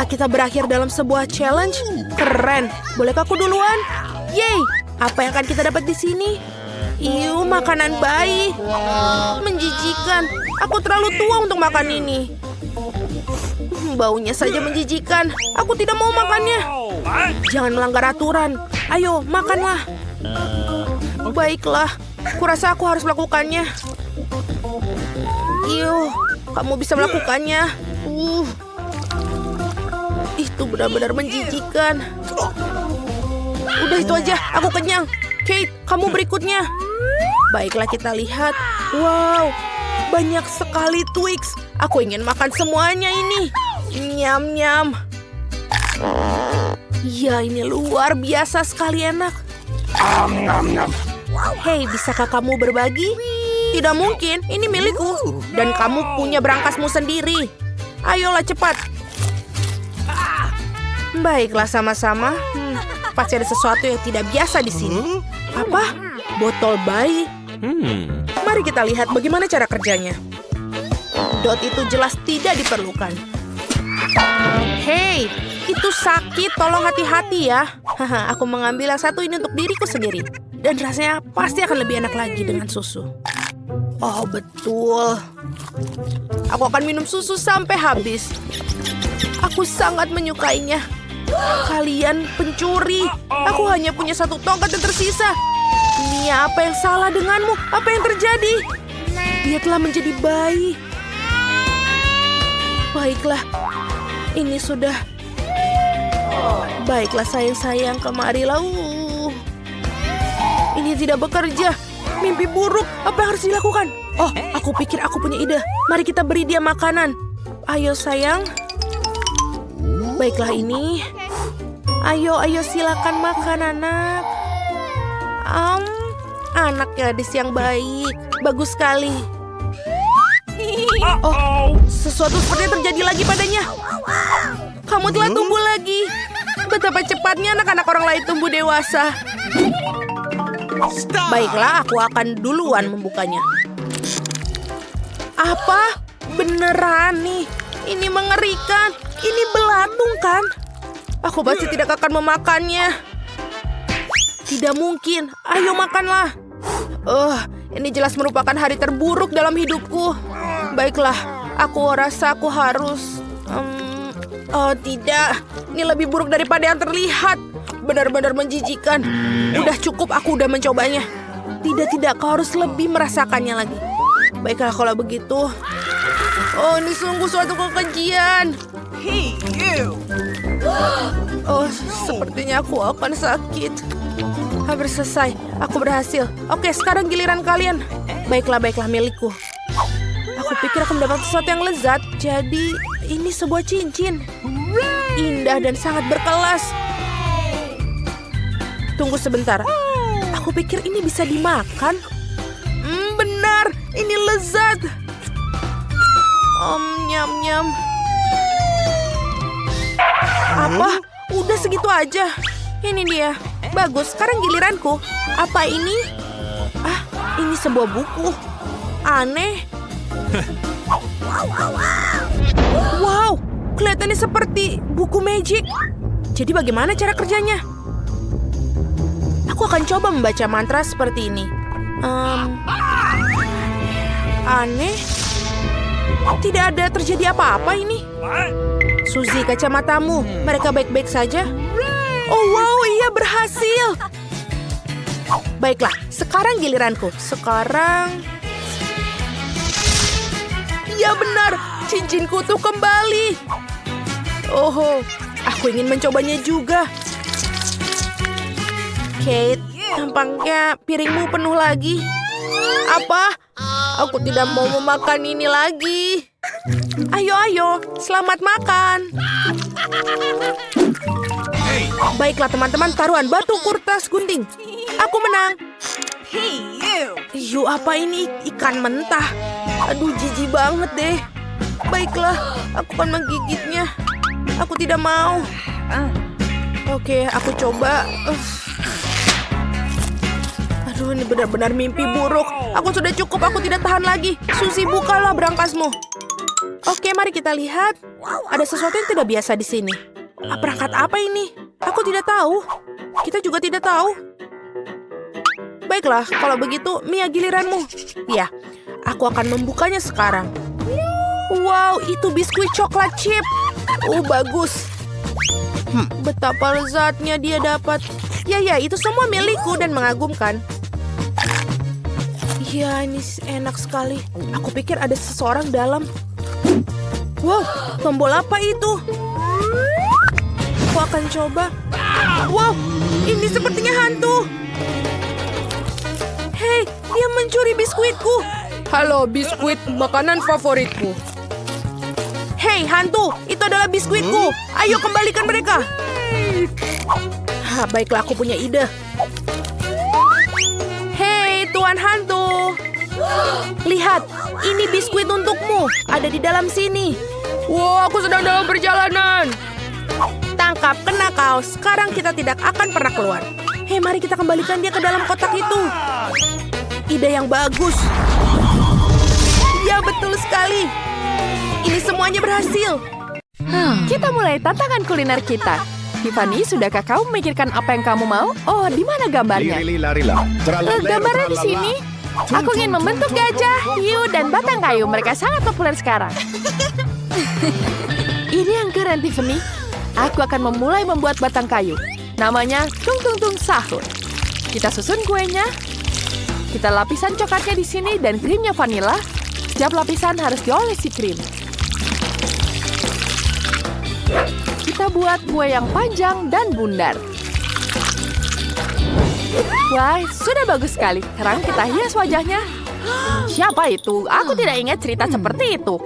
Apakah kita berakhir dalam sebuah challenge? Keren. Bolehkah aku duluan? Yeay. Apa yang akan kita dapat di sini? Iu, makanan bayi. Menjijikan. Aku terlalu tua untuk makan ini. Baunya saja menjijikan. Aku tidak mau makannya. Jangan melanggar aturan. Ayo, makanlah. Baiklah. Kurasa aku harus melakukannya. Iu, kamu bisa melakukannya. Itu benar-benar menjijikan. Udah itu aja, aku kenyang. Kate, kamu berikutnya. Baiklah kita lihat. Wow, banyak sekali Twix. Aku ingin makan semuanya ini. Nyam-nyam. Ya, ini luar biasa sekali enak. Hei, bisakah kamu berbagi? Tidak mungkin, ini milikku. Dan kamu punya berangkasmu sendiri. Ayolah cepat. Baiklah sama-sama. Pasti ada sesuatu yang tidak biasa di sini. Apa? Botol bayi? Mari kita lihat bagaimana cara kerjanya. Dot itu jelas tidak diperlukan. Hei, itu sakit. Tolong hati-hati ya. Haha, aku mengambil yang satu ini untuk diriku sendiri. Dan rasanya pasti akan lebih enak lagi dengan susu. Oh, betul. Aku akan minum susu sampai habis. Aku sangat menyukainya. Kalian pencuri. Aku hanya punya satu tongkat yang tersisa. Nia, apa yang salah denganmu? Apa yang terjadi? Dia telah menjadi bayi. Baiklah. Ini sudah. Baiklah sayang-sayang, kemarilah. Ini tidak bekerja. Mimpi buruk. Apa yang harus dilakukan? Oh, aku pikir aku punya ide. Mari kita beri dia makanan. Ayo sayang. Baiklah ini. Ayo silakan makan anak. Anak gadis yang baik. Bagus sekali. Oh, sesuatu sepertinya terjadi lagi padanya. Kamu telah tumbuh lagi. Betapa cepatnya anak-anak orang lain tumbuh dewasa. Baiklah, aku akan duluan membukanya. Apa? Beneran nih. Ini mengerikan. Ini belatung kan? Aku pasti tidak akan memakannya. Tidak mungkin. Ayo makanlah. Ini jelas merupakan hari terburuk dalam hidupku. Baiklah, aku rasa aku harus... Oh tidak, ini lebih buruk daripada yang terlihat. Benar-benar menjijikan. Udah cukup, aku udah mencobanya. Tidak, kau harus lebih merasakannya lagi. Baiklah kalau begitu. Oh, ini sungguh suatu kekejian. Hey, you! Oh, sepertinya aku akan sakit. Hampir selesai, aku berhasil. Oke, sekarang giliran kalian. Baiklah, milikku. Aku pikir aku mendapat sesuatu yang lezat. Jadi, ini sebuah cincin. Indah dan sangat berkelas. Tunggu sebentar. Aku pikir ini bisa dimakan. Benar, ini lezat. Nyam-nyam. Apa? Udah segitu aja. Ini dia. Bagus, sekarang giliranku. Apa ini? Ini sebuah buku. Aneh. Wow, kelihatannya seperti buku magic. Jadi bagaimana cara kerjanya? Aku akan coba membaca mantra seperti ini. Aneh. Tidak ada terjadi apa-apa ini. Suzy, kacamatamu. Mereka baik-baik saja? Oh wow, iya berhasil. Baiklah, sekarang giliranku. Sekarang... Ya benar, cincinku tuh kembali. Oh, aku ingin mencobanya juga. Kate, tampaknya piringmu penuh lagi. Apa? Aku tidak mau memakan ini lagi. Ayo, selamat makan. Baiklah teman-teman, taruhan batu, kertas, gunting. Aku menang. Hey, you! Yuh, apa ini? Ikan mentah. Aduh, jijik banget deh. Baiklah, aku akan menggigitnya. Aku tidak mau. Oke, aku coba. Aduh, ini benar-benar mimpi buruk. Aku sudah cukup, aku tidak tahan lagi. Suzy, bukalah berangkasmu. Oke, mari kita lihat. Ada sesuatu yang tidak biasa di sini. Perangkat apa ini? Aku tidak tahu. Kita juga tidak tahu. Baiklah, kalau begitu, Mia giliranmu. Ya, aku akan membukanya sekarang. Wow, itu biskuit coklat chip. Oh, bagus. Betapa lezatnya dia dapat. Ya, itu semua milikku dan mengagumkan. Ya, ini enak sekali. Aku pikir ada seseorang dalam. Wow, tombol apa itu? Aku akan coba. Wow, ini sepertinya hantu. Hei, dia mencuri biskuitku. Halo, biskuit makanan favoritku. Hei, hantu, itu adalah biskuitku. Ayo kembalikan mereka. Baiklah, aku punya ide. Hei, Tuan Hantu. Lihat, ini biskuit untukmu. Ada di dalam sini. Wow, aku sedang dalam perjalanan. Tangkap, kena kau. Sekarang kita tidak akan pernah keluar. Hei, mari kita kembalikan dia ke dalam kotak itu. Ide yang bagus. Ya, betul sekali. Ini semuanya berhasil. Kita mulai tantangan kuliner kita. Tiffany, sudahkah kau memikirkan apa yang kamu mau? Oh, di mana gambarnya? Gambarnya di sini. Aku ingin membentuk gajah, hiu, dan batang kayu. Mereka sangat populer sekarang. Ini yang keren, Tiffany. Aku akan memulai membuat batang kayu. Namanya Tung Tung Tung Sahur. Kita susun kuenya. Kita lapisan coklatnya di sini dan krimnya vanila. Setiap lapisan harus diolesi krim. Kita buat kue yang panjang dan bundar. Wah, sudah bagus sekali. Sekarang kita hias wajahnya. Siapa itu? Aku tidak ingat cerita seperti itu.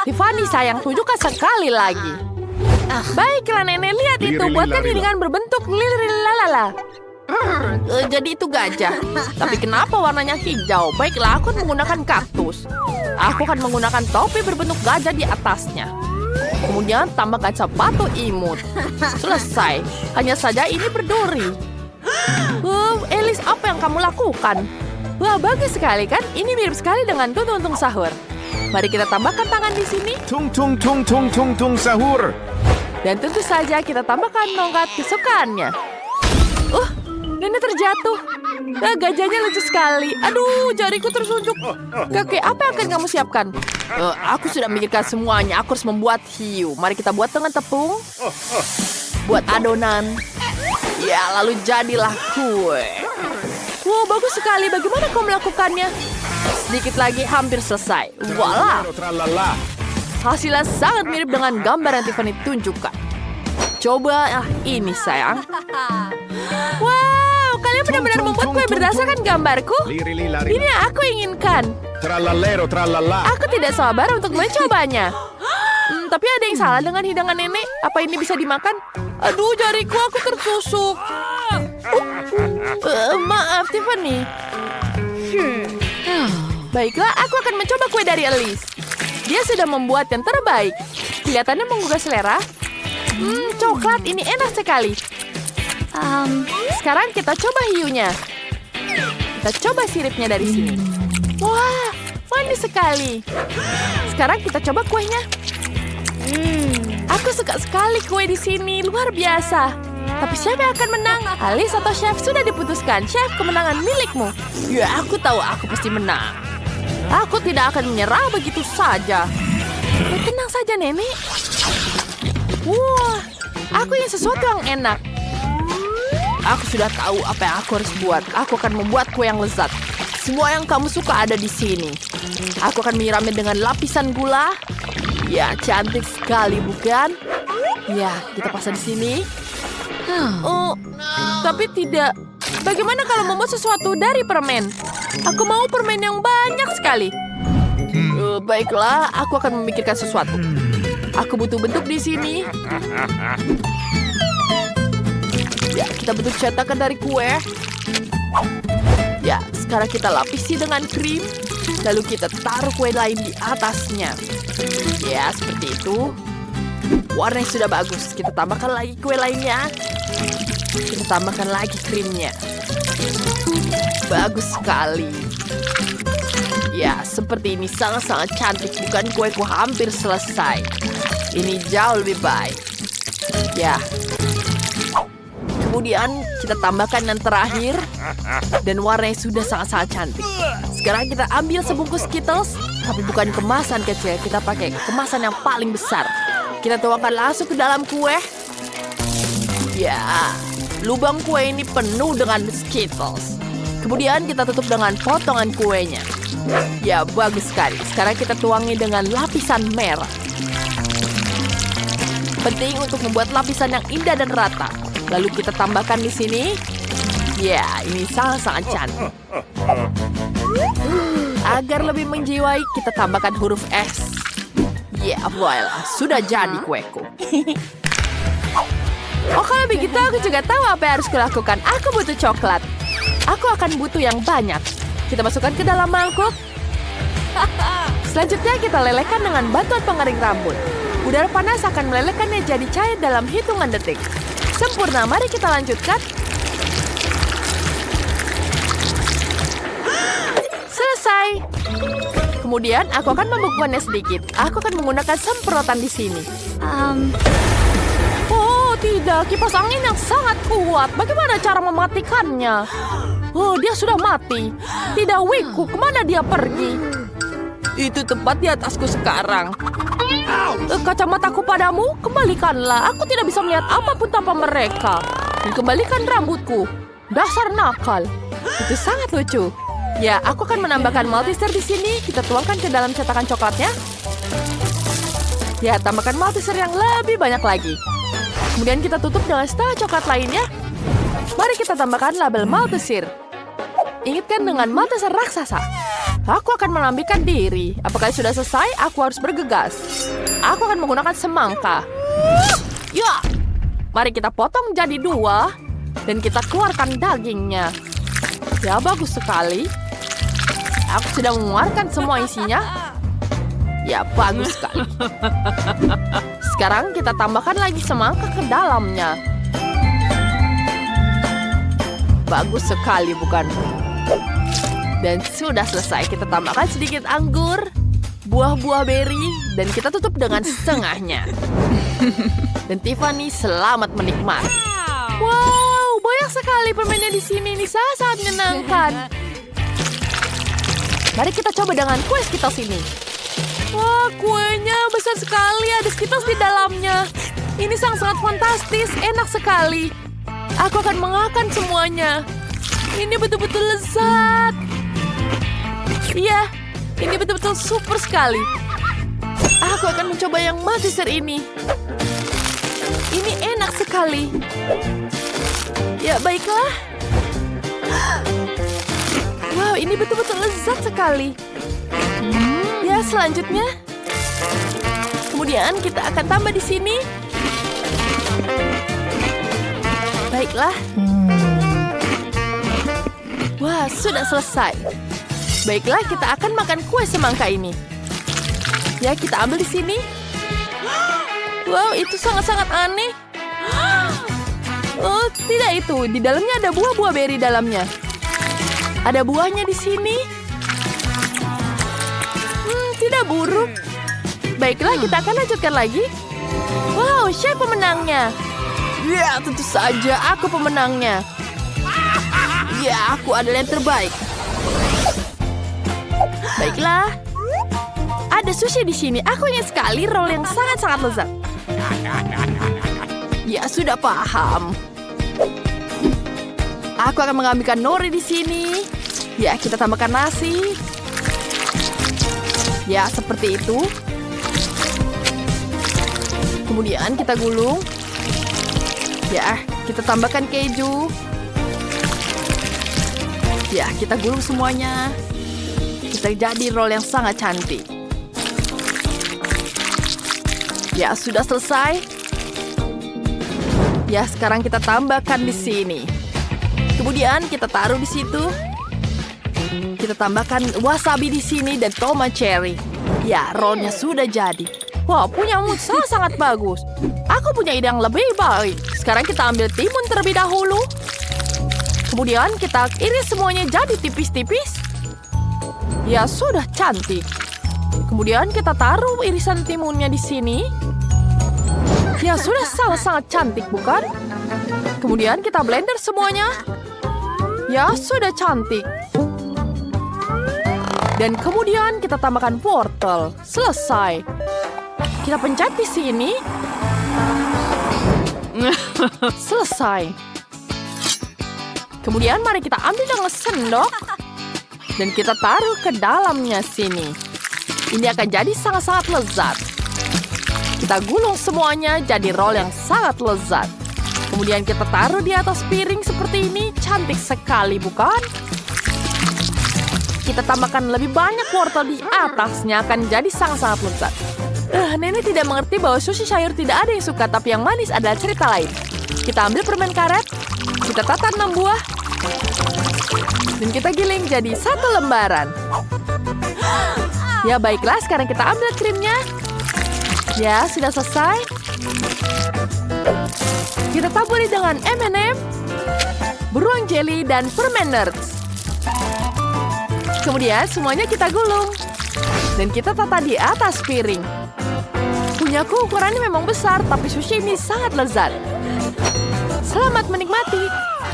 Tiffany, sayang, tunjukkan sekali lagi. Baiklah, Nenek, lihat itu. Buatkan hidangan berbentuk lililalala. Jadi itu gajah. Tapi kenapa warnanya hijau? Baiklah, aku akan menggunakan kaktus. Aku akan menggunakan topi berbentuk gajah di atasnya. Kemudian tambahkan sepatu imut. Selesai. Hanya saja ini berduri. Alice, apa yang kamu lakukan? Wah, bagus sekali kan? Ini mirip sekali dengan Tung Tung Tung Sahur. Mari kita tambahkan tangan di sini. Tung tung tung tung tung tung sahur. Dan tentu saja kita tambahkan tongkat kesukaannya. Nenek terjatuh. Gajahnya lucu sekali. Aduh, jariku tersunjuk. Kakek, apa yang akan kamu siapkan? Aku sudah memikirkan semuanya. Aku harus membuat hiu. Mari kita buat dengan tepung. Buat adonan. Ya, lalu jadilah kue. Wow, bagus sekali. Bagaimana kau melakukannya? Sedikit lagi, hampir selesai. Voila. Hasilnya sangat mirip dengan gambar yang Tiffany tunjukkan. Coba ini, sayang. Wow, kalian benar-benar membuat kue berdasarkan gambarku. Ini yang aku inginkan. Aku tidak sabar untuk mencobanya. Tapi ada yang salah dengan hidangan nenek. Apa ini bisa dimakan? Aduh, jariku, aku tertusuk. Maaf, Tiffany. Baiklah, aku akan mencoba kue dari Alice. Dia sudah membuat yang terbaik. Kelihatannya menggugah selera. Coklat ini enak sekali. Sekarang kita coba hiunya. Kita coba siripnya dari sini. Wah, manis sekali. Sekarang kita coba kuenya. Aku suka sekali kue di sini, luar biasa. Tapi siapa yang akan menang? Alice atau Chef? Sudah diputuskan. Chef, kemenangan milikmu. Ya, aku tahu aku pasti menang. Aku tidak akan menyerah begitu saja. Tenang saja, Nenek. Wah, aku ingin sesuatu yang enak. Aku sudah tahu apa yang aku harus buat. Aku akan membuat kue yang lezat. Semua yang kamu suka ada di sini. Aku akan menyiramnya dengan lapisan gula. Ya, cantik sekali, bukan? Ya, kita pasang di sini. Oh, tapi tidak. Bagaimana kalau membuat sesuatu dari permen? Aku mau permen yang banyak sekali. Baiklah, aku akan memikirkan sesuatu. Aku butuh bentuk di sini. Ya, kita bentuk cetakan dari kue. Ya, sekarang kita lapisi dengan krim. Lalu kita taruh kue lain di atasnya. Ya, seperti itu. Warnanya sudah bagus. Kita tambahkan lagi kue lainnya. Kita tambahkan lagi krimnya. Bagus sekali. Ya, seperti ini sangat-sangat cantik. Bukan kueku hampir selesai. Ini jauh lebih baik. Ya. Kemudian kita tambahkan yang terakhir. Dan warnanya sudah sangat-sangat cantik. Sekarang kita ambil sebungkus Skittles. Tapi bukan kemasan kecil. Kita pakai kemasan yang paling besar. Kita tuangkan langsung ke dalam kue. Ya, lubang kue ini penuh dengan Skittles. Kemudian kita tutup dengan potongan kuenya. Ya, bagus sekali. Sekarang kita tuangi dengan lapisan merah. Penting untuk membuat lapisan yang indah dan rata. Lalu kita tambahkan di sini. Ya, ini sangat-sangat cantik. Agar lebih menjiwai, kita tambahkan huruf S. Ya, voila. Sudah jadi kueku. Oh, kalau begitu aku juga tahu apa yang harus kulakukan. Aku butuh coklat. Aku akan butuh yang banyak. Kita masukkan ke dalam mangkuk. Selanjutnya kita lelehkan dengan bantuan pengering rambut. Udara panas akan melelehkannya jadi cair dalam hitungan detik. Sempurna, mari kita lanjutkan. Selesai. Kemudian aku akan membekukannya sedikit. Aku akan menggunakan semprotan di sini. Oh, tidak. Kipas angin yang sangat kuat. Bagaimana cara mematikannya? Oh, dia sudah mati. Tidak, Wiku. Kemana dia pergi? Itu tepat di atasku sekarang. Kacamataku padamu, kembalikanlah. Aku tidak bisa melihat apapun tanpa mereka. Dan kembalikan rambutku. Dasar nakal. Itu sangat lucu. Ya, aku akan menambahkan Malteser di sini. Kita tuangkan ke dalam cetakan coklatnya. Ya, tambahkan Malteser yang lebih banyak lagi. Kemudian kita tutup dengan setengah coklat lainnya. Mari kita tambahkan label Malteser. Ingatkan dengan Malteser raksasa. Aku akan melambaikan diri. Apakah sudah selesai? Aku harus bergegas. Aku akan menggunakan semangka. Ya, mari kita potong jadi 2. Dan kita keluarkan dagingnya. Ya, bagus sekali. Aku sudah mengeluarkan semua isinya. Ya, bagus sekali. Sekarang kita tambahkan lagi semangka ke dalamnya. Bagus sekali, bukan? Dan sudah selesai. Kita tambahkan sedikit anggur, buah-buah beri, dan kita tutup dengan setengahnya. Dan Tiffany selamat menikmati. Wow, banyak sekali permennya di sini. Ini sangat menyenangkan. Mari kita coba dengan kue Skittles ini. Wah, kuenya besar sekali. Ada Skittles di dalamnya. Ini sangat fantastis. Enak sekali. Aku akan mengakan semuanya. Ini betul-betul lezat. Iya, ini betul-betul super sekali. Aku akan mencoba yang Malteser ini. Ini enak sekali. Ya, baiklah. Wow, ini betul-betul lezat sekali. Ya, selanjutnya. Kemudian kita akan tambah di sini. Baiklah. Wah, sudah selesai. Baiklah, kita akan makan kue semangka ini. Ya, kita ambil di sini. Wow, itu sangat-sangat aneh. Oh, tidak itu. Di dalamnya ada buah-buah beri dalamnya. Ada buahnya di sini. Tidak buruk. Baiklah, kita akan lanjutkan lagi. Wow, siapa pemenangnya? Ya, tentu saja aku pemenangnya. Ya, aku adalah yang terbaik. Baiklah. Ada sushi di sini. Aku ingin sekali roll yang sangat-sangat lezat. Ya, sudah paham. Aku akan mengambilkan nori di sini. Ya, kita tambahkan nasi. Ya, seperti itu. Kemudian kita gulung. Ya, kita tambahkan keju. Ya, kita gulung semuanya. Kita jadi roll yang sangat cantik. Ya, sudah selesai. Ya, sekarang kita tambahkan di sini. Kemudian kita taruh di situ. Kita tambahkan wasabi di sini dan tomat cherry. Ya, rollnya sudah jadi. Wah, punya mood sangat bagus. Aku punya ide yang lebih baik. Sekarang kita ambil timun terlebih dahulu. Kemudian kita iris semuanya jadi tipis-tipis. Ya sudah cantik. Kemudian kita taruh irisan timunnya di sini. Ya sudah sangat-sangat cantik, bukan? Kemudian kita blender semuanya. Ya sudah cantik. Dan kemudian kita tambahkan wortel. Selesai. Kita pencet di sini. Selesai. Kemudian mari kita ambil dengan sendok. Dan kita taruh ke dalamnya sini. Ini akan jadi sangat-sangat lezat. Kita gulung semuanya jadi roll yang sangat lezat. Kemudian kita taruh di atas piring seperti ini. Cantik sekali, bukan? Kita tambahkan lebih banyak wortel di atasnya akan jadi sangat-sangat lezat. Nenek tidak mengerti bahwa sushi sayur tidak ada yang suka, tapi yang manis adalah cerita lain. Kita ambil permen karet, kita tata 6 buah, dan kita giling jadi 1 lembaran. Ya baiklah, sekarang kita ambil krimnya. Ya, sudah selesai. Kita taburi dengan M&M, beruang jelly, dan permen nerds. Kemudian semuanya kita gulung. Dan kita tata di atas piring. Punyaku ukurannya memang besar, tapi sushi ini sangat lezat. Selamat menikmati.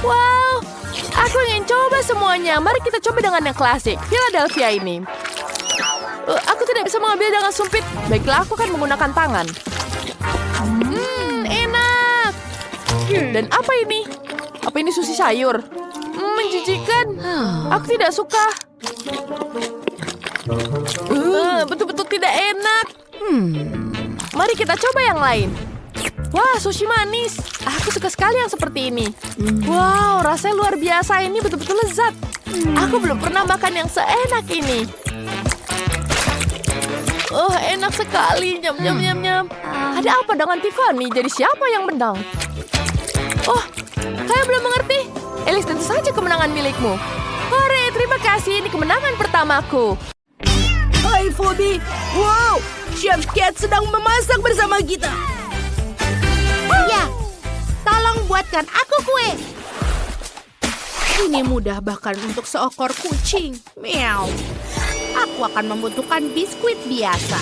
Wow, aku ingin coba semuanya. Mari kita coba dengan yang klasik, Philadelphia ini. Aku tidak bisa mengambil dengan sumpit. Baiklah, aku akan menggunakan tangan. Enak. Dan apa ini? Apa ini sushi sayur? Menjijikan. Aku tidak suka. Betul-betul tidak enak. Mari kita coba yang lain. Wah, sushi manis. Aku suka sekali yang seperti ini. Wow, rasanya luar biasa. Ini betul-betul lezat. Aku belum pernah makan yang seenak ini. Oh, enak sekali. Nyam, nyam, nyam, nyam. Ada apa dengan Tiffany? Jadi siapa yang menang? Oh, saya belum mengerti. Elis, tentu saja kemenangan milikmu. Hore, terima kasih. Ini kemenangan pertamaku. Hai, Phoebe. Wow, Chef Cat sedang memasak bersama kita. Ya, tolong buatkan aku kue. Ini mudah bahkan untuk seekor kucing. Meow. Aku akan membutuhkan biskuit biasa.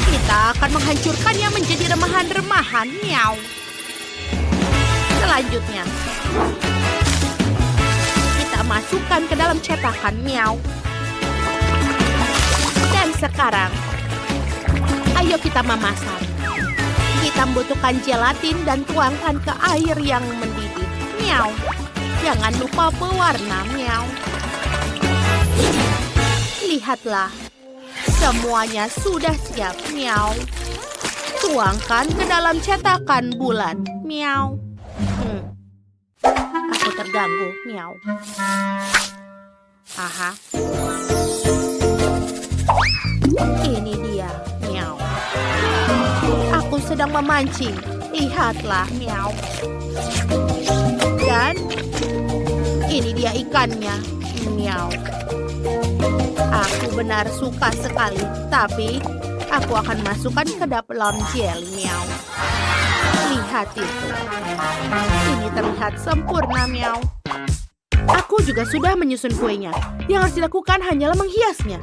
Kita akan menghancurkannya menjadi remahan-remahan. Miau. Selanjutnya, kita masukkan ke dalam cetakan. Miau. Dan sekarang, ayo kita memasak. Kita membutuhkan gelatin dan tuangkan ke air yang mendidih. Miau. Jangan lupa pewarna. Miau. Lihatlah, semuanya sudah siap. Miau. Tuangkan ke dalam cetakan bulat. Miau. Aku terganggu. Miau. Aha. Ini dia. Miau. Aku sedang memancing. Lihatlah. Miau. Dan ini dia ikannya. Miau. Aku benar suka sekali, tapi aku akan masukkan ke dalam jelly. Miau. Lihat itu. Ini terlihat sempurna. Miau. Aku juga sudah menyusun kuenya. Yang harus dilakukan hanyalah menghiasnya.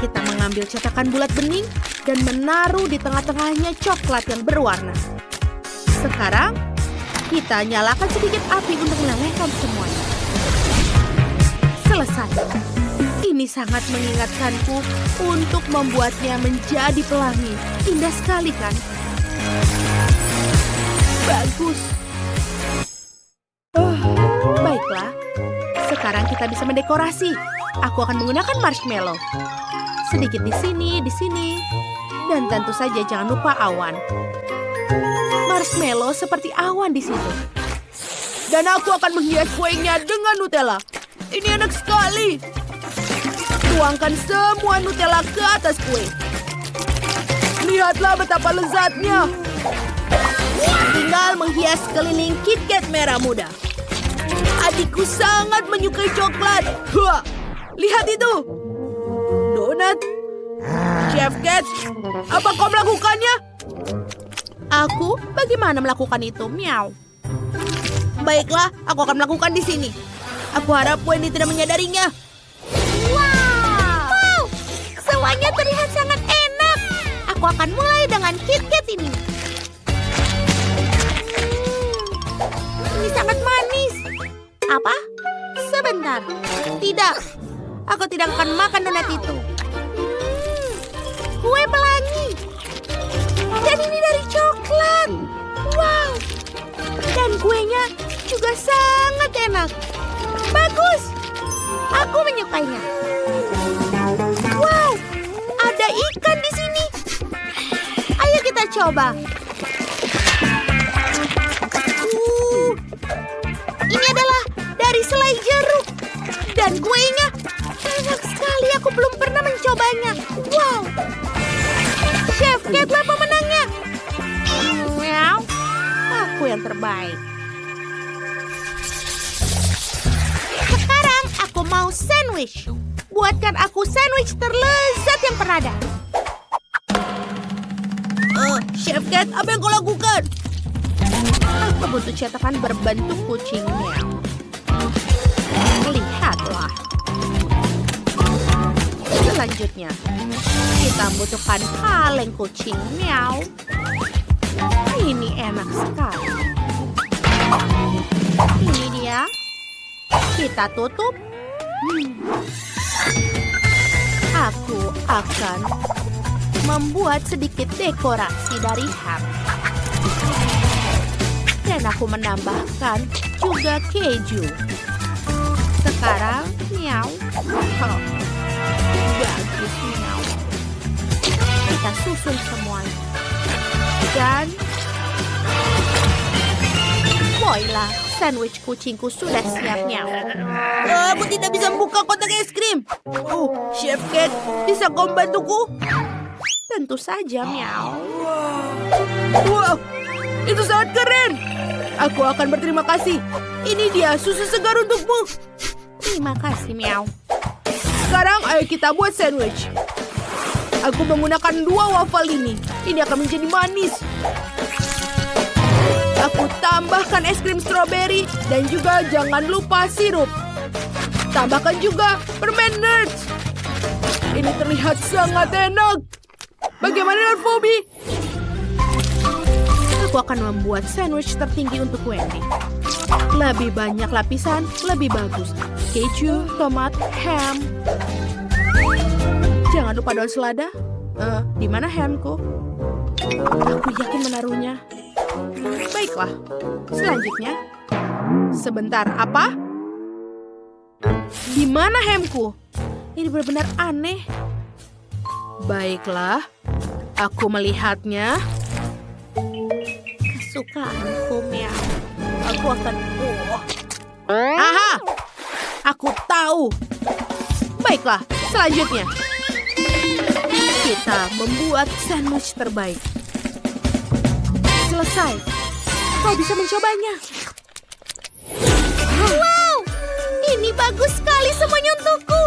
Kita mengambil cetakan bulat bening dan menaruh di tengah-tengahnya coklat yang berwarna. Sekarang, kita nyalakan sedikit api untuk melelehkan semuanya. Selesai. Ini sangat mengingatkanku untuk membuatnya menjadi pelangi. Indah sekali, kan? Bagus. Baiklah. Sekarang kita bisa mendekorasi. Aku akan menggunakan marshmallow. Sedikit di sini, dan tentu saja jangan lupa awan. Marshmallow seperti awan di situ. Dan aku akan menghias kuenya dengan Nutella. Ini enak sekali. Tuangkan semua Nutella ke atas kue. Lihatlah betapa lezatnya. Tinggal menghias keliling KitKat merah muda. Adikku sangat menyukai coklat. Wah, lihat itu. Donat. Chef Cat, apa kau melakukannya? Aku Aku? Bagaimana melakukan itu? Miau. Baiklah, aku akan melakukan di sini. Aku harap Wendy tidak menyadarinya. Wow, semuanya terlihat sangat enak. Aku akan mulai dengan KitKat ini. Ini sangat manis. Apa? Sebentar. Tidak. Aku tidak akan makan donat itu. Kue pelangi. Dan ini dari coklat. Wow. Dan kuenya juga sangat enak. Bagus. Aku menyukainya. Wow. Ada ikan di sini. Ayo kita coba. Ini adalah dari selai jeruk. Dan kuenya enak sekali. Aku belum pernah mencobanya. Wow. Chef Cat pemenangnya. Meow. Aku yang terbaik. Sekarang aku mau sandwich. Buatkan aku sandwich terlezat yang pernah ada. Chef Cat, apa yang kau lakukan? Aku butuh cetakan berbentuk kucing meow. Lihatlah. Selanjutnya, kita membutuhkan kaleng kucing meow. Ini enak sekali. Ini dia. Kita tutup. Aku akan membuat sedikit dekorasi dari ham. Dan aku menambahkan juga keju. Sekarang, meow. Oh, bagus, meow. Kita susun semuanya. Dan voila, sandwich kucingku sudah siap, meow. Aku tidak bisa membuka kotak es krim. Oh, Chef Cat, bisa kau membantuku? Tentu saja, meow. Wow, itu sangat keren. Aku akan berterima kasih. Ini dia susu segar untukmu. Terima kasih, meow. Sekarang ayo kita buat sandwich. Aku menggunakan 2 waffle ini. Ini akan menjadi manis. Aku tambahkan es krim stroberi dan juga jangan lupa sirup. Tambahkan juga permen Nerds. Ini terlihat sangat enak. Bagaimana dengan Phoebe? Aku akan membuat sandwich tertinggi untuk Wendy. Lebih banyak lapisan, lebih bagus. Keju, tomat, ham. Jangan lupa daun selada. Di mana hamku? Aku yakin menaruhnya. Baiklah. Selanjutnya. Sebentar, apa? Di mana hamku? Ini benar-benar aneh. Baiklah. Aku melihatnya. Kesukaanku, meow. Aku akan... Aha! Aku tahu. Baiklah, selanjutnya. Kita membuat sandwich terbaik. Selesai. Kau bisa mencobanya. Wow! Ini bagus sekali semuanya untukku.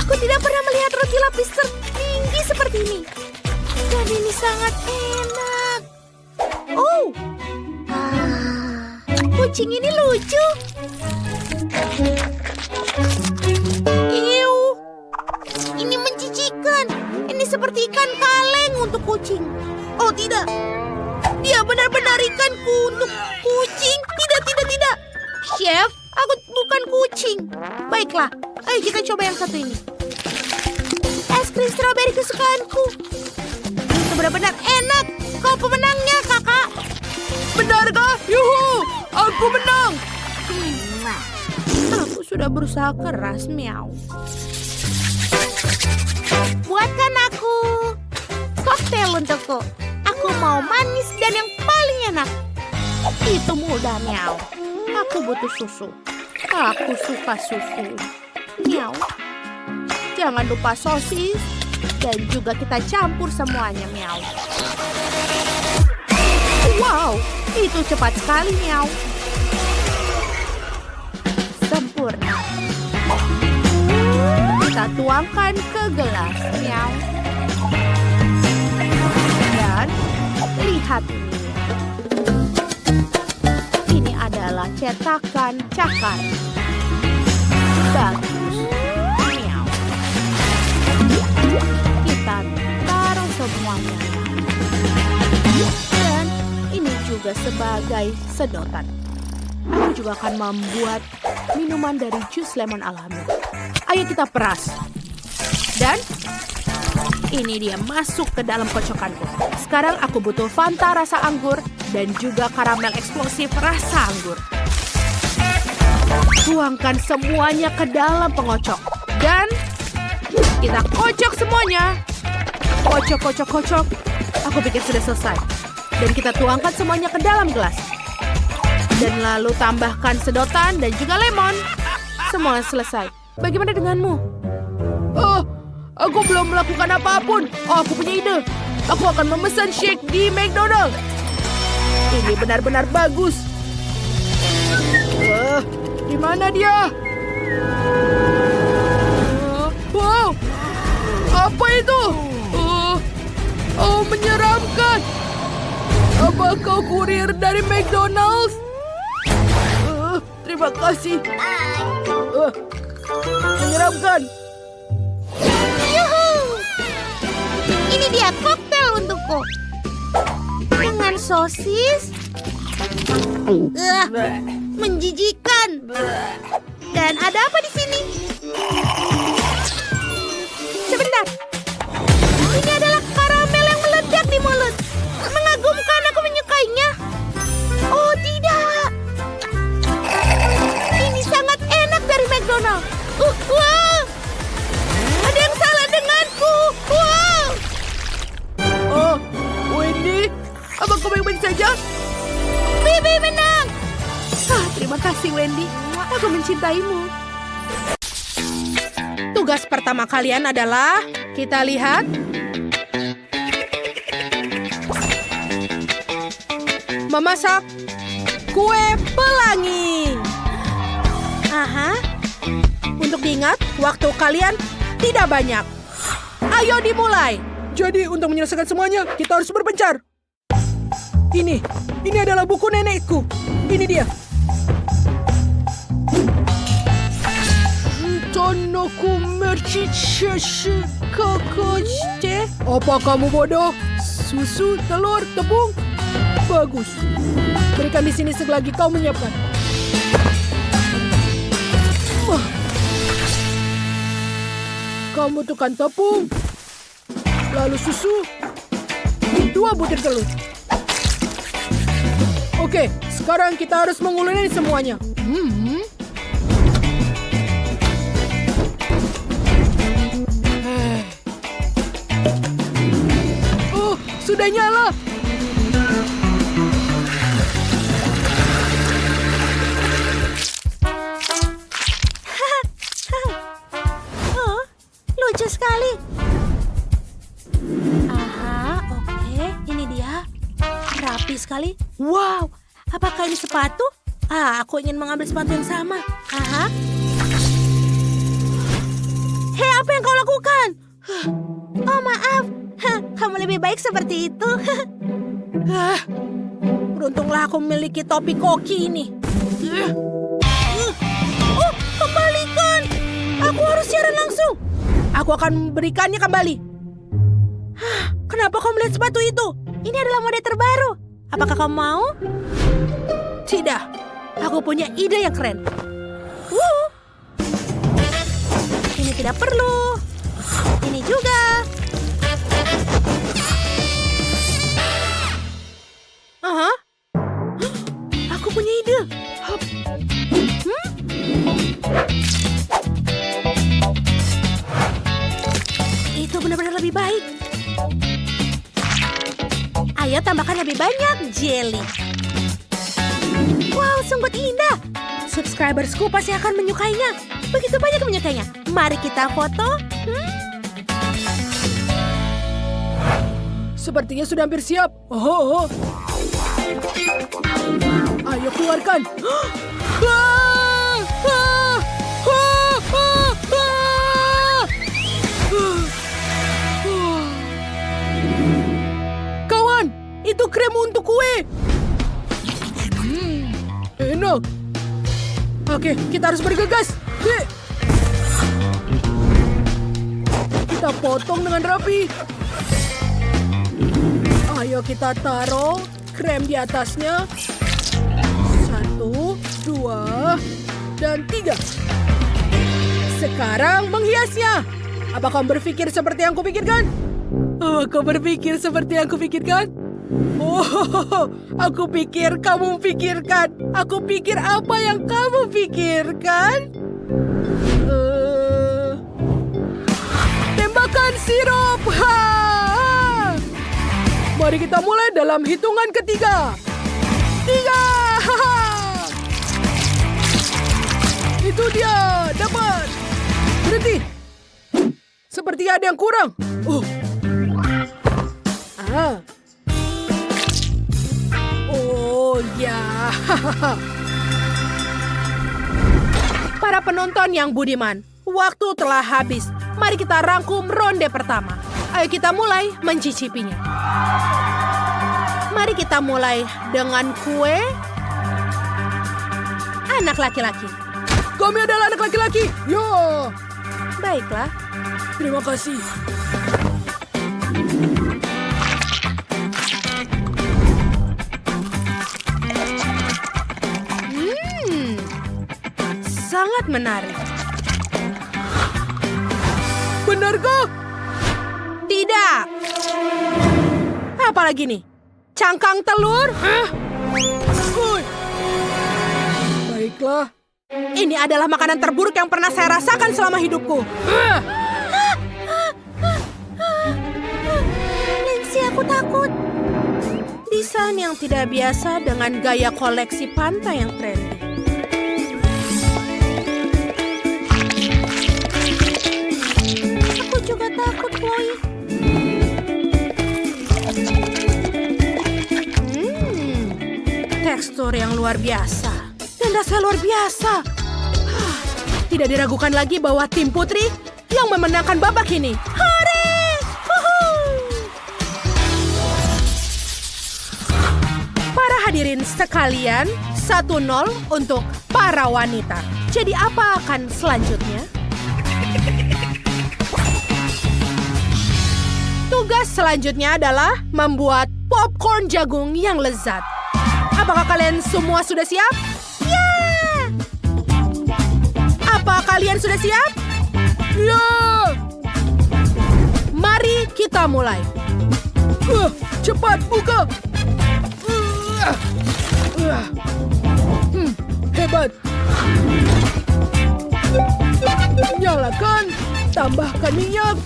Aku tidak pernah melihat roti lapis tertinggi seperti ini. Dan ini sangat enak. Oh! Kucing ini lucu. Iu. Ini menjijikan. Ini seperti ikan kaleng untuk kucing. Oh tidak. Dia benar-benar ikanku untuk kucing. Tidak. Chef, aku bukan kucing. Baiklah, ayo kita coba yang satu ini. Es krim stroberi kesukaanku. Itu benar-benar enak. Kau pemenangnya, kakak. Benarkah? Yuhu! Aku menang! Aku sudah berusaha keras, meow. Buatkan aku koktail untukku. Aku mau manis dan yang paling enak. Itu mudah, meow. Aku butuh susu. Aku suka susu. Meow. Jangan lupa sosis. Dan juga kita campur semuanya, meow. Wow, itu cepat sekali, meow. Sempurna. Kita tuangkan ke gelas, meow. Dan lihat ini. Ini adalah cetakan cakar. Bagus. Miau. Kita taruh semuanya. Dan ini juga sebagai sedotan. Aku juga akan membuat minuman dari jus lemon alami. Ayo kita peras. Dan ini dia masuk ke dalam kocokanku. Sekarang aku butuh Fanta rasa anggur dan juga karamel eksplosif rasa anggur. Tuangkan semuanya ke dalam pengocok. Dan kita kocok semuanya. Kocok, kocok, kocok. Aku pikir sudah selesai. Dan kita tuangkan semuanya ke dalam gelas. Dan lalu tambahkan sedotan dan juga lemon. Semua selesai. Bagaimana denganmu? Oh, aku belum melakukan apapun. Oh, aku punya ide. Aku akan memesan shake di McDonald's. Ini benar-benar bagus. Di mana dia? Wow, apa itu? Menyeramkan. Apa kau kurir dari McDonald's? Terima kasih. Menyeramkan. Yuhu! Ini dia koktail untukku. Dengan sosis. Menjijikan. Dan ada apa di sini? Sebentar. Ini adalah karamel yang meledak di mulut. Mengagumkan, aku menyukainya. Oh, tidak. Ini sangat enak dari McDonald's. Wow. Ada yang salah denganku. Wow. Oh, Wendy, apa kau baik-baik saja? Bibi menang. Terima kasih, Wendy. Aku mencintaimu. Tugas pertama kalian adalah kita lihat. Memasak kue pelangi. Aha. Untuk diingat, waktu kalian tidak banyak. Ayo dimulai. Jadi untuk menyelesaikan semuanya, kita harus berpencar. Ini adalah buku nenekku. Ini dia. Tonoku merciceshi kokoste. Apa kamu bodoh? Susu, telur, tepung. Bagus. Berikan di sini selagi kau menyiapkan. Kamu butuhkan tepung, lalu susu, 2 butir telur. Oke, sekarang kita harus menguleni semuanya. Oh, sudah nyala. Oh, lucu sekali. Aha, oke. Ini dia. Rapi sekali. Wow, apakah ini sepatu? Aku ingin mengambil sepatu yang sama. Aha. Hei, apa yang kau lakukan? Oh, maaf. Kamu lebih baik seperti itu. Beruntunglah aku memiliki topi koki ini. Oh, kembalikan. Aku harus siaran langsung. Aku akan memberikannya kembali. Kenapa kau melihat sepatu itu? Ini adalah mode terbaru. Apakah kamu mau? Tidak, aku punya ide yang keren. Ini tidak perlu. Ini juga. Aku punya ide. Itu benar-benar lebih baik. Ayo tambahkan lebih banyak jelly. Wow, sungguh indah. Subscribersku pasti akan menyukainya. Begitu banyak yang menyukainya. Mari kita foto. Sepertinya sudah hampir siap. Ayo keluarkan. Kawan, itu krem untuk kue. Enak. Oke, kita harus bergegas. Kita potong dengan rapi. Ayo kita taruh krem di atasnya. 1, 2, dan 3. Sekarang menghiasnya. Apa kamu berpikir seperti yang kupikirkan? Oh, kau berpikir seperti yang kupikirkan? Oh, aku pikir kamu pikirkan. Aku pikir apa yang kamu pikirkan? Tembakan sirup. Ha! Mari kita mulai dalam hitungan ketiga. 3. Ha! Itu dia. Dapat. Berhenti. Seperti ada yang kurang. Oh ya. Para penonton yang budiman, waktu telah habis. Mari kita rangkum ronde pertama. Ayo kita mulai mencicipinya. Mari kita mulai dengan kue anak laki-laki. Kami adalah anak laki-laki. Yo. Baiklah. Terima kasih. Sangat menarik. Benarkah? Tidak. Apalagi nih? Cangkang telur? Baiklah. Ini adalah makanan terburuk yang pernah saya rasakan selama hidupku. Lindsay, aku takut. Desain yang tidak biasa dengan gaya koleksi pantai yang trendy. Aku juga takut, Chloe. Tekstur yang luar biasa. Dan rasanya luar biasa. Tidak diragukan lagi bahwa tim putri yang memenangkan babak ini. Hore! Para hadirin sekalian, 1-0 untuk para wanita. Jadi apa akan selanjutnya? Tugas selanjutnya adalah membuat popcorn jagung yang lezat. Apakah kalian semua sudah siap? Ya! Apa kalian sudah siap? Ya! Mari kita mulai. Cepat buka. Hebat. Nyalakan, tambahkan minyak.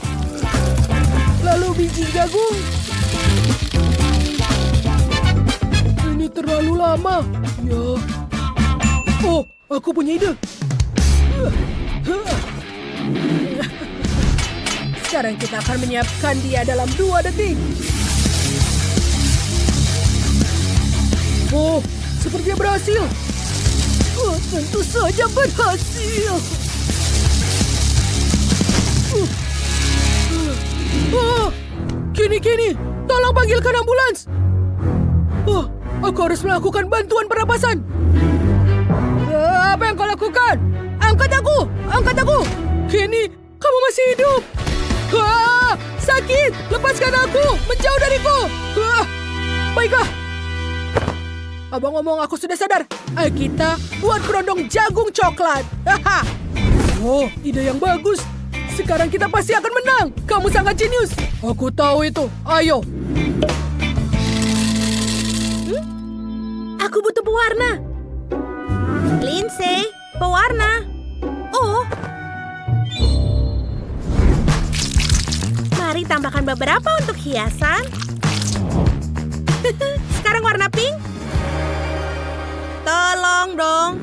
Lalu biji jagung. Ini terlalu lama. Ya. Oh, aku punya ide. Sekarang kita akan menyiapkan dia dalam 2 detik. Oh, sepertinya berhasil. Oh, tentu saja berhasil. Oh, kini, tolong panggilkan ambulans. Oh, aku harus melakukan bantuan pernapasan. Apa yang kau lakukan? Angkat aku. Kini, kamu masih hidup. Sakit, lepaskan aku, menjauh dariku. Baiklah. Abang ngomong aku sudah sadar. Ayo kita buat kerondong jagung coklat. Oh, ide yang bagus. Sekarang kita pasti akan menang. Kamu sangat jenius. Aku tahu itu. Ayo. Aku butuh pewarna. Lindsay, pewarna. Oh. Mari tambahkan beberapa untuk hiasan. Sekarang warna pink. Tolong dong.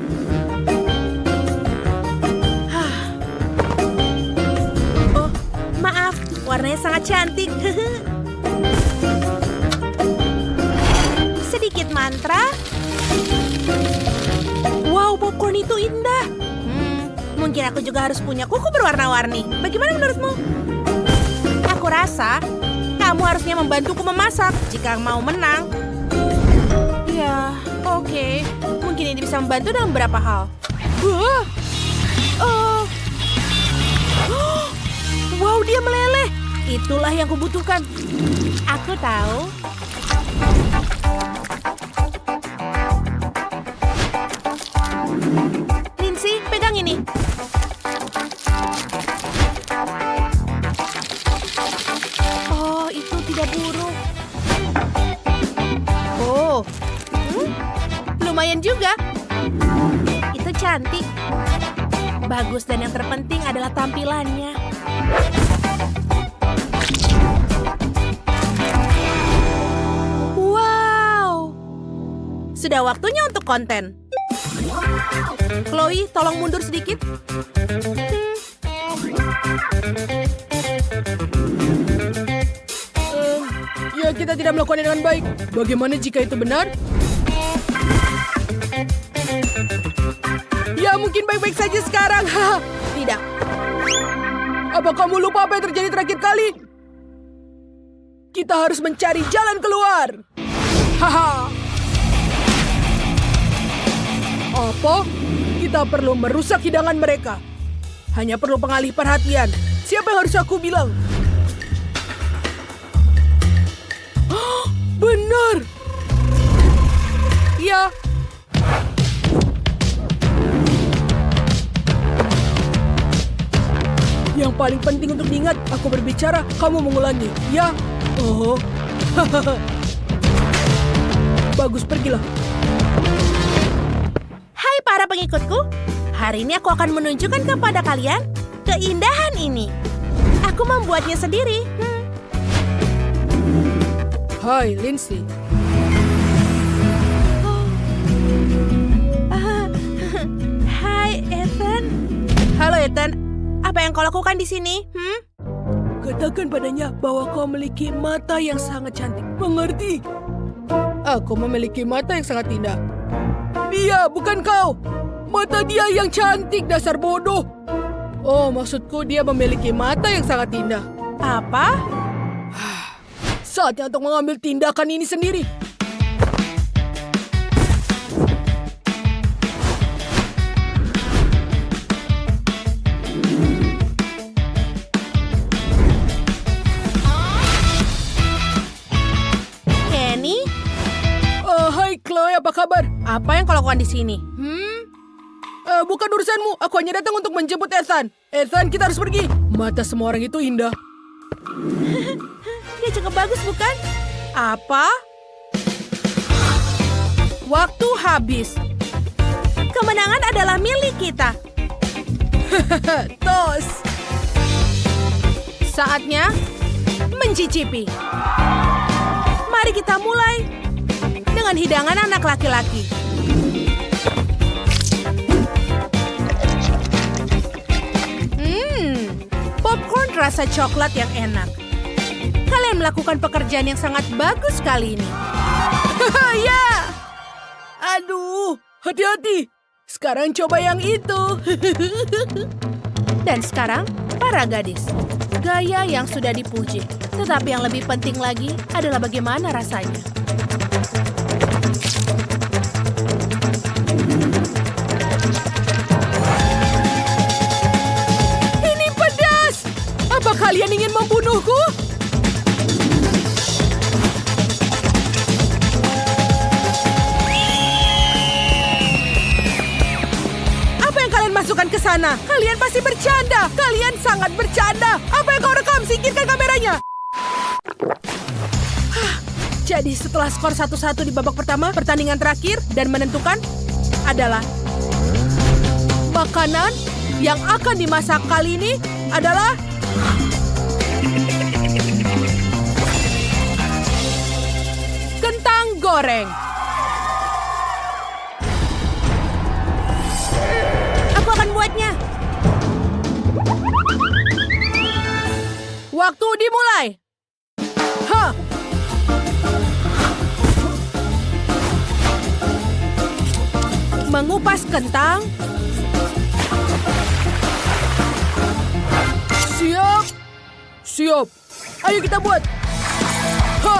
Oh, maaf. Warnanya sangat cantik. Sedikit mantra. Wow, popcorn itu indah. Mungkin aku juga harus punya kuku berwarna-warni. Bagaimana menurutmu? Aku rasa kamu harusnya membantuku memasak jika mau menang. Ya, oke. Mungkin ini bisa membantu dalam beberapa hal. Wow, dia meleleh. Itulah yang kubutuhkan. Aku tahu. Lindsay, pegang ini. Oh, itu tidak buruk. Oh, lumayan juga. Itu cantik. Bagus dan yang terpenting adalah tampilannya. Wow. Sudah waktunya untuk konten. Chloe, tolong mundur sedikit. Ya, kita tidak melakukannya dengan baik. Bagaimana jika itu benar? Ya, mungkin baik-baik saja sekarang. Tidak. Apa kamu lupa apa yang terjadi terakhir kali? Kita harus mencari jalan keluar. Haha. Apa? Kita perlu merusak hidangan mereka. Hanya perlu pengalih perhatian. Siapa yang harus aku bilang? Benar. Ya. Yang paling penting untuk diingat, aku berbicara, kamu mengulangi. Ya. Oh. Bagus, pergilah. Hai para pengikutku. Hari ini aku akan menunjukkan kepada kalian keindahan ini. Aku membuatnya sendiri. Hai, Lindsay. Hai, Ethan. Halo, Ethan. Apa yang kau lakukan di sini? Katakan padanya bahwa kau memiliki mata yang sangat cantik. Mengerti? Aku memiliki mata yang sangat indah. Dia, bukan kau. Mata dia yang cantik, dasar bodoh. Oh, maksudku dia memiliki mata yang sangat indah. Apa? Saatnya untuk mengambil tindakan ini sendiri. Kenny? Hai Chloe, apa kabar? Apa yang kau lakukan di sini? Bukan urusanmu. Aku hanya datang untuk menjemput Ethan. Ethan, kita harus pergi. Mata semua orang itu indah. Dia cukup bagus, bukan? Apa? Waktu habis. Kemenangan adalah milik kita. Tos. Saatnya mencicipi. Mari kita mulai dengan hidangan anak laki-laki. Popcorn rasa coklat yang enak. Kalian melakukan pekerjaan yang sangat bagus kali ini. Ya. Aduh, hati-hati. Sekarang coba yang itu. Dan sekarang, para gadis. Gaya yang sudah dipuji. Tetapi yang lebih penting lagi adalah bagaimana rasanya. Ini pedas. Apa kalian ingin membunuhku? Apa yang kalian masukkan ke sana? Kalian pasti bercanda. Kalian sangat bercanda. Apa yang kau rekam? Singkirkan kameranya. Jadi setelah skor 1-1 di babak pertama, pertandingan terakhir dan menentukan adalah makanan yang akan dimasak kali ini adalah kentang goreng. Aku akan buatnya. Waktu dimulai. Hah. Mengupas kentang. Siap. Siap. Ayo kita buat. Ha.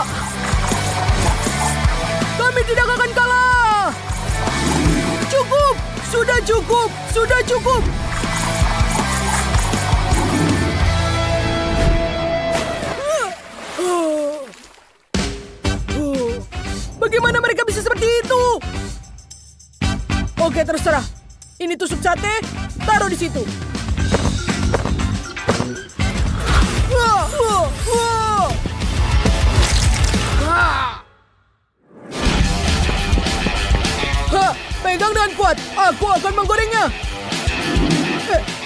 Kami tidak akan kalah. Cukup. Sudah cukup. Sudah cukup. Bagaimana mereka bisa seperti itu? Oke, terserah. Ini tusuk sate, taruh di situ. Wah, wah, wah. Hah, pegang dengan kuat. Aku akan menggorengnya.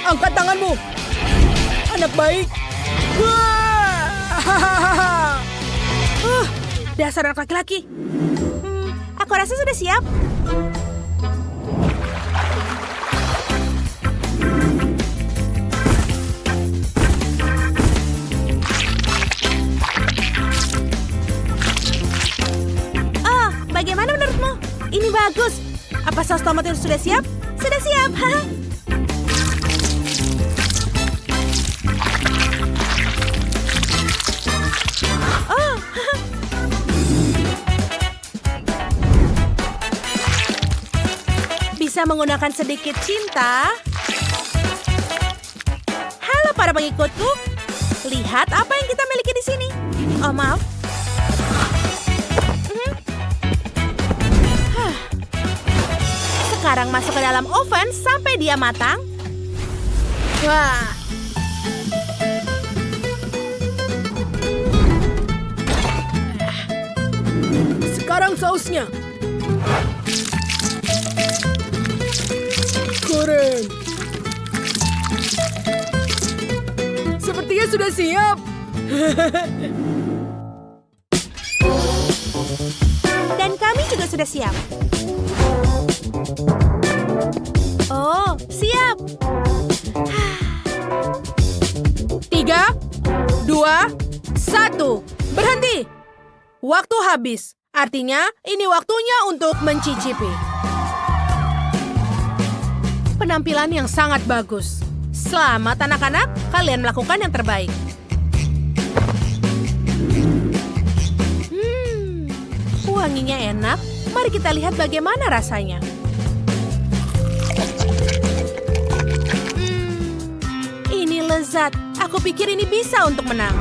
Angkat tanganmu. Anak baik. Dasar anak laki-laki. Aku rasa sudah siap. Oh, bagaimana menurutmu? Ini bagus. Apa saus tomat itu sudah siap? Sudah siap. Oh, bisa menggunakan sedikit cinta. Halo para pengikutku. Lihat apa yang kita miliki di sini. Oh, maaf. Sekarang masuk ke dalam oven sampai dia matang. Wah. Sekarang sausnya. Goreng. Sepertinya sudah siap. Dan kami juga sudah siap. Oh, siap. 3, 2, 1. Berhenti. Waktu habis. Artinya, ini waktunya untuk mencicipi. Penampilan yang sangat bagus. Selamat anak-anak, kalian melakukan yang terbaik. Wanginya enak. Mari kita lihat bagaimana rasanya. Ini lezat. Aku pikir ini bisa untuk menang.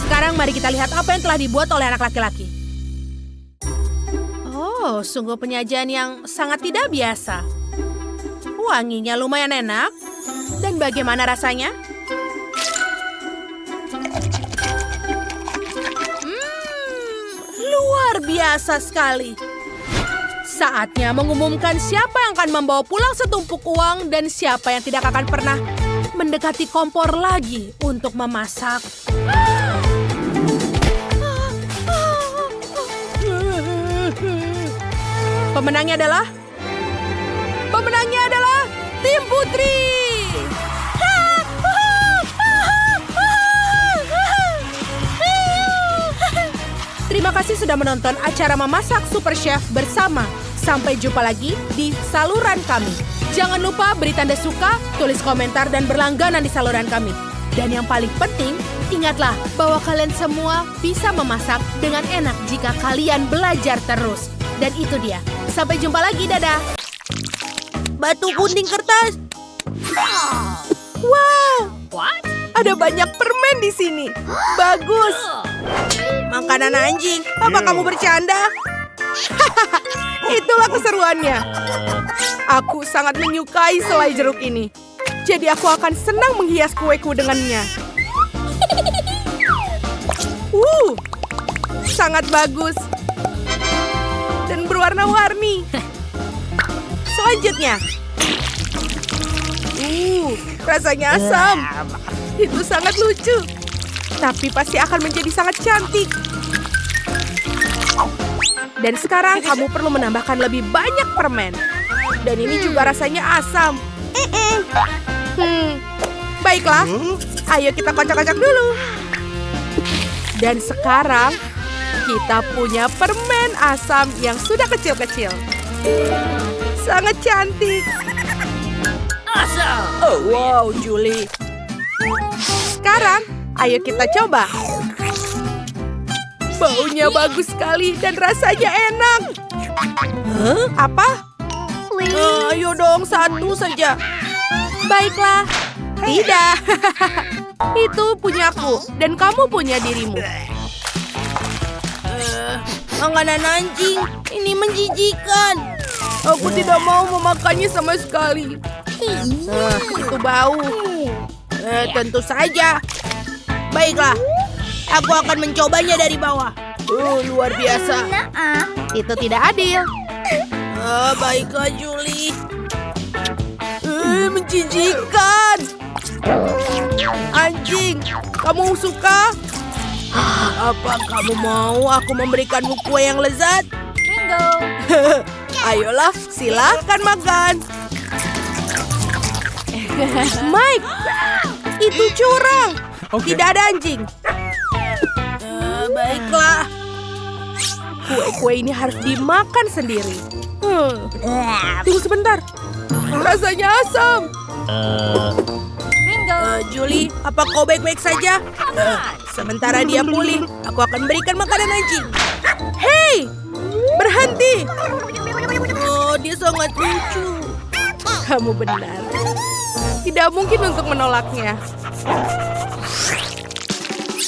Sekarang mari kita lihat apa yang telah dibuat oleh anak laki-laki. Oh, sungguh penyajian yang sangat tidak biasa. Wanginya lumayan enak. Dan bagaimana rasanya? Luar biasa sekali. Saatnya mengumumkan siapa yang akan membawa pulang setumpuk uang dan siapa yang tidak akan pernah mendekati kompor lagi untuk memasak. Pemenangnya adalah tim Putri. Terima kasih sudah menonton acara Memasak Super Chef bersama. Sampai jumpa lagi di saluran kami. Jangan lupa beri tanda suka, tulis komentar, dan berlangganan di saluran kami. Dan yang paling penting, ingatlah bahwa kalian semua bisa memasak dengan enak jika kalian belajar terus. Dan itu dia. Sampai jumpa lagi, dadah. Batu gunting kertas. Wow, ada banyak permen di sini. Bagus. Makanan anjing. Apa kamu bercanda? Itulah keseruannya. Aku sangat menyukai selai jeruk ini. Jadi aku akan senang menghias kueku dengannya. Sangat bagus. Dan berwarna-warni. Selanjutnya. Rasanya asam. Itu sangat lucu. Tapi pasti akan menjadi sangat cantik. Dan sekarang kamu perlu menambahkan lebih banyak permen. Dan ini juga rasanya asam. Baiklah, ayo kita kocok-kocok dulu. Dan sekarang kita punya permen asam yang sudah kecil-kecil. Sangat cantik. Oh, wow, Julie. Sekarang, ayo kita coba. Baunya bagus sekali dan rasanya enak. Apa? Ayo dong, satu saja. Baiklah. Tidak. Itu punyaku dan kamu punya dirimu. Makanan anjing, ini menjijikan. Aku tidak mau memakannya sama sekali. Itu bau. Tentu saja. Baiklah, aku akan mencobanya dari bawah. Luar biasa. Itu tidak adil. Baiklah, Julie. Menjijikan. Anjing, kamu suka? Apa kamu mau aku memberikanmu kue yang lezat? Bingo. Ayolah, silakan makan. Mike, itu curang. Tidak ada anjing. Baiklah. Kue-kue ini harus dimakan sendiri. Tunggu sebentar. Rasanya asam. Bingo. Julie, apa kau baik-baik saja? Sementara dia pulih, aku akan berikan makanan anjing. Hei, berhenti. Oh, dia sangat lucu. Kamu benar. Tidak mungkin untuk menolaknya.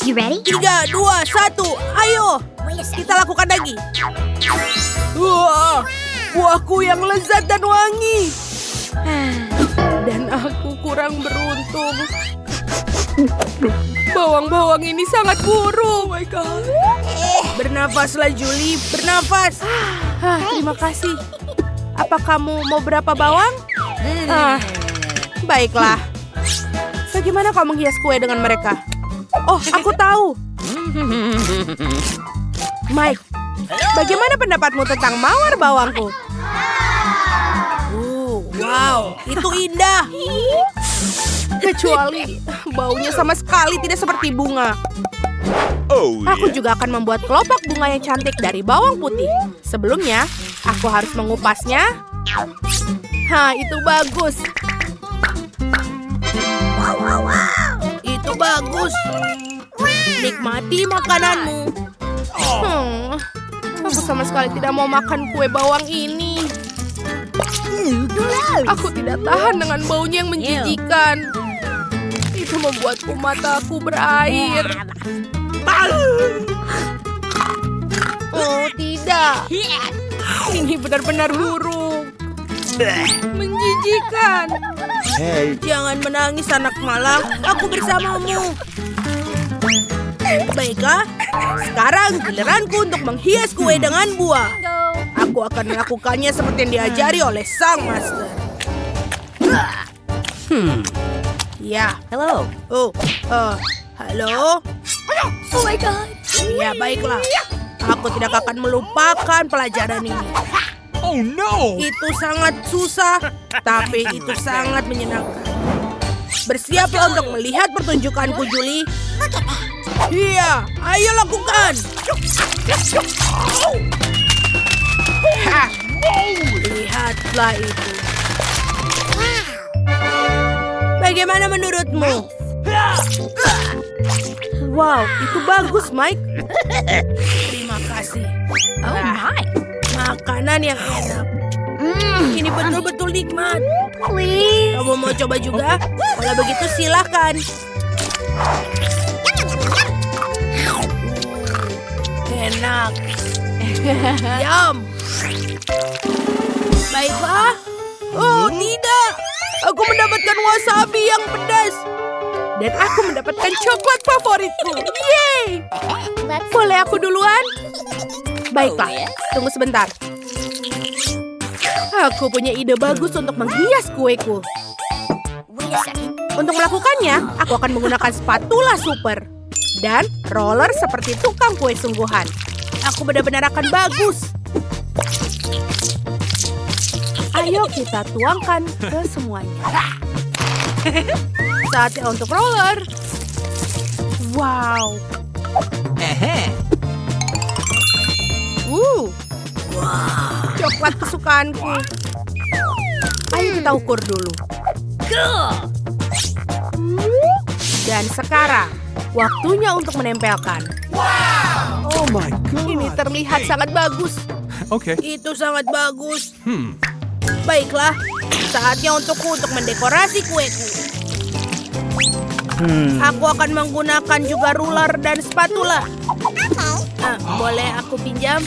You ready? 3, 2, 1, ayo. Kita lakukan lagi. Wah, buahku yang lezat dan wangi. Dan aku kurang beruntung. Bawang-bawang ini sangat buruk. Oh my God. Bernafaslah, Julie, bernafas. Terima kasih. Apa kamu mau berapa bawang? Baiklah. Bagaimana kau menghias kue dengan mereka? Oh, aku tahu. Mike, bagaimana pendapatmu tentang mawar bawangku? Wow, itu indah. Kecuali baunya sama sekali tidak seperti bunga. Oh, Aku juga akan membuat kelopak bunga yang cantik dari bawang putih. Sebelumnya, aku harus mengupasnya. Itu bagus. Itu bagus. Nikmati makananmu. Aku sama sekali tidak mau makan kue bawang ini. Aku tidak tahan dengan baunya yang menjijikan. Itu membuatku mataku berair. Oh tidak. Ini benar-benar buruk. Menjijikan. Jangan menangis, anak malang. Aku bersamamu. Baiklah, sekarang giliranku untuk menghias kue dengan buah. Aku akan melakukannya seperti yang diajari oleh sang master. Ya. Hello. Halo. Oh my God. Ya, baiklah. Aku tidak akan melupakan pelajaran ini. Oh no! Itu sangat susah, tapi itu sangat menyenangkan. Bersiaplah untuk melihat pertunjukanku, Julie. Iya, ayo lakukan. Lihatlah itu. Bagaimana menurutmu? Wow, itu bagus, Mike. Terima kasih. Oh my. Makanan yang enak. Ini betul-betul nikmat. Please. Kamu mau coba juga? Kalau begitu silahkan. Enak. Yum. Baiklah. Oh, tidak. Aku mendapatkan wasabi yang pedas. Dan aku mendapatkan coklat favoritku. Yeay! Boleh aku duluan? Baiklah, tunggu sebentar. Aku punya ide bagus untuk menghias kueku. Untuk melakukannya, aku akan menggunakan spatula super. Dan roller seperti tukang kue sungguhan. Aku benar-benar akan bagus. Ayo kita tuangkan ke semuanya. Saatnya untuk roller. Wow. Coklat kesukaanku. Ayo kita ukur dulu. Dan sekarang, waktunya untuk menempelkan. Oh my God! Ini terlihat sangat bagus. Okay. Itu sangat bagus. Baiklah, saatnya untukku untuk mendekorasi kueku. Aku akan menggunakan juga ruler dan spatula. Boleh aku pinjam?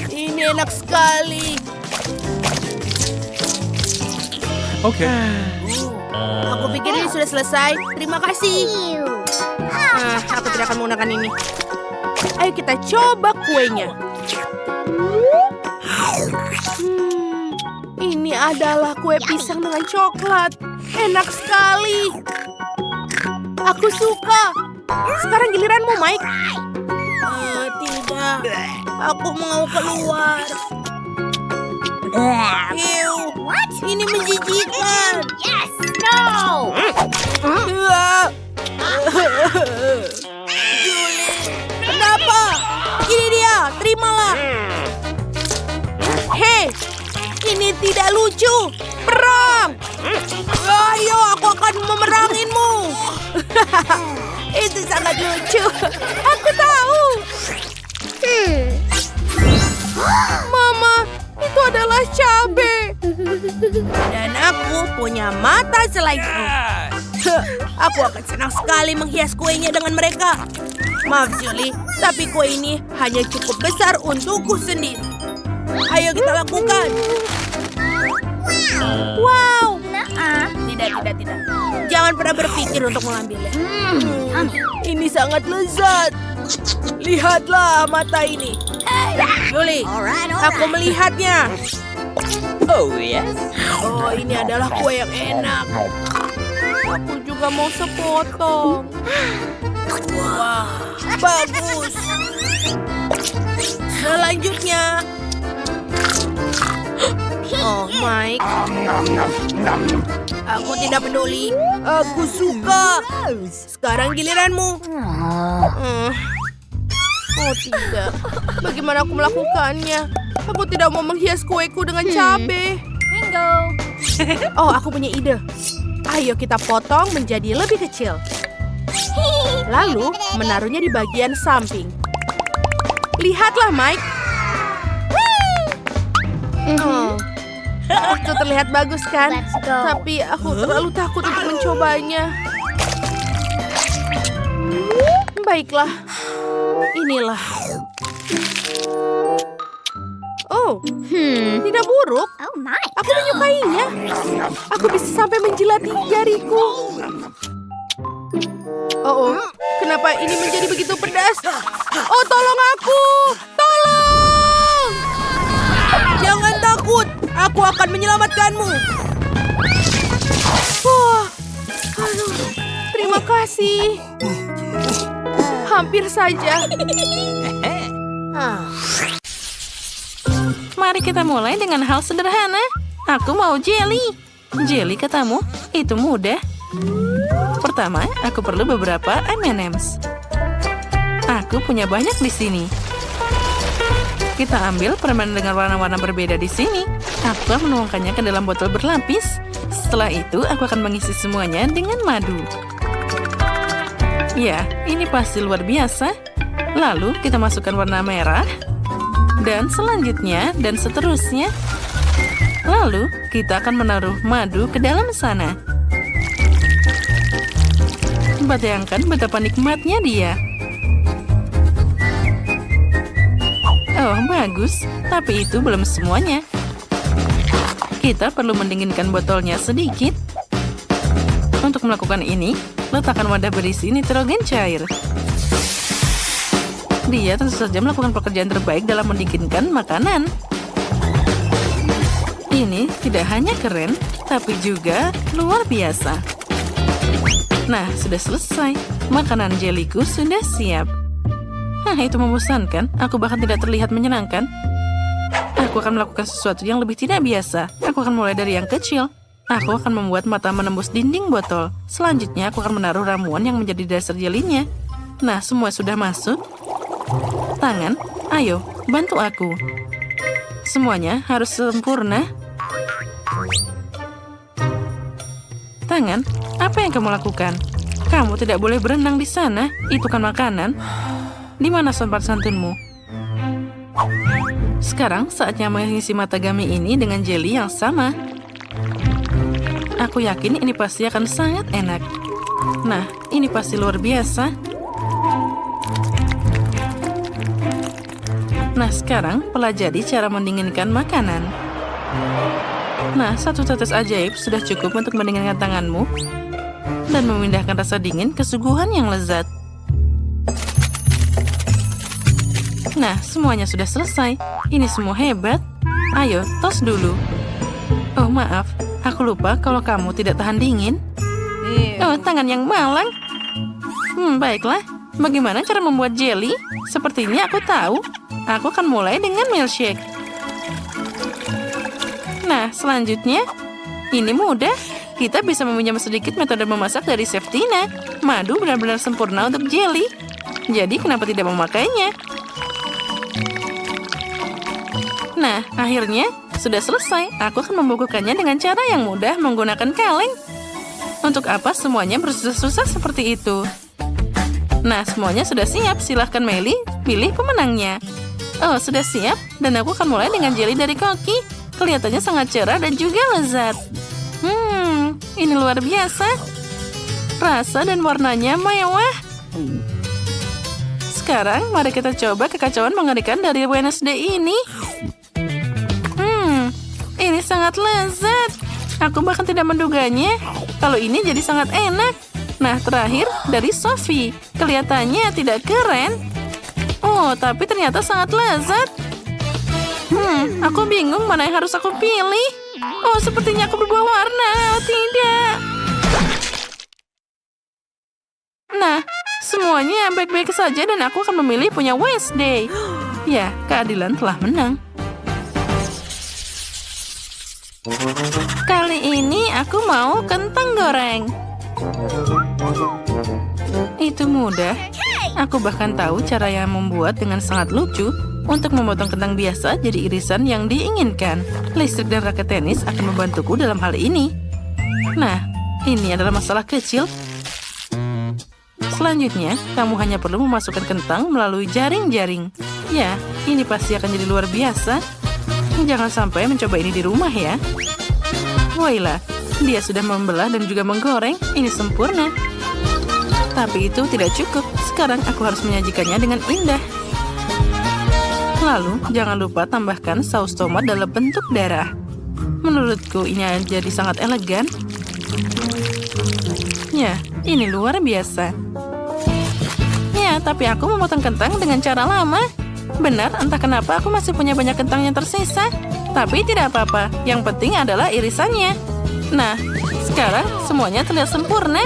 Ini enak sekali. Okay. Aku pikir ini sudah selesai. Terima kasih. Aku tidak akan menggunakan ini. Ayo kita coba kuenya. Ini adalah kue pisang dengan coklat. Enak sekali. Aku suka. Sekarang giliranmu, Mike. Tidak. Aku mau keluar. Ew, ini menjijikan. Yes! No! Julie, kenapa? Ini dia, terimalah. Hei, ini tidak lucu. Perang! Ayo, aku akan memeranginmu. Itu sangat lucu. Aku tahu. Mama, itu adalah cabai. Dan aku punya mata selain itu. Aku akan senang sekali menghias kuenya dengan mereka. Maaf, Julie, tapi kue ini hanya cukup besar untukku sendiri. Ayo kita lakukan. Wow. Tidak. Jangan pernah berpikir untuk mengambilnya. Ini sangat lezat. Lihatlah mata ini. Julie, aku melihatnya. Oh, yes. Oh, ini adalah kue yang enak. Aku juga mau sepotong. Wah, bagus. Selanjutnya. Oh, Mike. Aku tidak peduli. Aku suka. Sekarang giliranmu. Oh, tidak. Bagaimana aku melakukannya? Aku tidak mau menghias kueku dengan cabai. Bingo! Oh, aku punya ide. Ayo kita potong menjadi lebih kecil. Lalu menaruhnya di bagian samping. Lihatlah, Mike. Oh, itu terlihat bagus kan? Let's go. Tapi aku terlalu takut untuk mencobanya. Baiklah, inilah. Oh, tidak buruk. Oh my! Aku menyukainya. Aku bisa sampai menjilati jariku. Oh, kenapa ini menjadi begitu pedas? Oh, tolong aku! Tolong! Jangan takut, aku akan menyelamatkanmu. Wah, aduh, terima kasih. Hampir saja. Mari kita mulai dengan hal sederhana. Aku mau jelly. Jelly katamu? Itu mudah. Pertama, aku perlu beberapa M&M's. Aku punya banyak di sini. Kita ambil permen dengan warna-warna berbeda di sini. Aku akan menuangkannya ke dalam botol berlapis. Setelah itu, aku akan mengisi semuanya dengan madu. Ya, ini pasti luar biasa. Lalu, kita masukkan warna merah. Dan selanjutnya, dan seterusnya. Lalu, kita akan menaruh madu ke dalam sana. Bayangkan betapa nikmatnya dia. Oh, bagus. Tapi itu belum semuanya. Kita perlu mendinginkan botolnya sedikit. Untuk melakukan ini, letakkan wadah berisi nitrogen cair. Dia tentu saja melakukan pekerjaan terbaik dalam mendinginkan makanan. Ini tidak hanya keren, tapi juga luar biasa. Nah, sudah selesai. Makanan jeliku sudah siap. Itu membosankan. Aku bahkan tidak terlihat menyenangkan. Aku akan melakukan sesuatu yang lebih tidak biasa. Aku akan mulai dari yang kecil. Aku akan membuat mata menembus dinding botol. Selanjutnya, aku akan menaruh ramuan yang menjadi dasar jelinya. Nah, semua sudah masuk. Tangan, ayo, bantu aku. Semuanya harus sempurna. Tangan, apa yang kamu lakukan? Kamu tidak boleh berenang di sana. Itu kan makanan. Di mana sopan santunmu? Sekarang saatnya mengisi mata gami ini dengan jelly yang sama. Aku yakin ini pasti akan sangat enak. Nah, ini pasti luar biasa. Nah, sekarang pelajari cara mendinginkan makanan. Nah, satu tetes ajaib sudah cukup untuk mendinginkan tanganmu dan memindahkan rasa dingin ke suguhan yang lezat. Nah, semuanya sudah selesai. Ini semua hebat. Ayo, tos dulu. Oh, maaf. Aku lupa kalau kamu tidak tahan dingin. Oh, tangan yang malang. Baiklah. Bagaimana cara membuat jelly? Sepertinya aku tahu. Aku akan mulai dengan milkshake. Nah, selanjutnya, ini mudah. Kita bisa meminjam sedikit metode memasak dari Chef Tina. Madu benar-benar sempurna untuk jelly. Jadi, kenapa tidak memakainya? Nah, akhirnya sudah selesai. Aku akan membukukannya dengan cara yang mudah menggunakan kaleng. Untuk apa semuanya bersusah-susah seperti itu? Nah, semuanya sudah siap. Silahkan Melly, pilih pemenangnya. Oh, sudah siap. Dan aku akan mulai dengan jelly dari Koki. Kelihatannya sangat cerah dan juga lezat. Ini luar biasa. Rasa dan warnanya mewah. Sekarang, mari kita coba kekacauan mengerikan dari Wednesday ini. Ini sangat lezat. Aku bahkan tidak menduganya. Kalau ini jadi sangat enak. Nah, terakhir dari Sophie. Kelihatannya tidak keren. Oh, tapi ternyata sangat lezat. Aku bingung mana yang harus aku pilih. Oh, sepertinya aku berubah warna. Oh, tidak. Nah, semuanya baik-baik saja dan aku akan memilih punya Wednesday. Ya, keadilan telah menang. Kali ini aku mau kentang goreng. Itu mudah. Aku bahkan tahu cara yang membuat dengan sangat lucu untuk memotong kentang biasa jadi irisan yang diinginkan. Listrik dan raket tenis akan membantuku dalam hal ini. Nah, ini adalah masalah kecil. Selanjutnya, kamu hanya perlu memasukkan kentang melalui jaring-jaring. Ya, ini pasti akan jadi luar biasa. Jangan sampai mencoba ini di rumah ya. Wailah, dia sudah membelah dan juga menggoreng. Ini sempurna. Tapi itu tidak cukup. Sekarang aku harus menyajikannya dengan indah. Lalu, jangan lupa tambahkan saus tomat dalam bentuk darah. Menurutku ini jadi sangat elegan. Ya, ini luar biasa. Ya, tapi aku memotong kentang dengan cara lama. Benar, entah kenapa aku masih punya banyak kentang yang tersisa. Tapi tidak apa-apa, yang penting adalah irisannya. Nah, sekarang semuanya terlihat sempurna.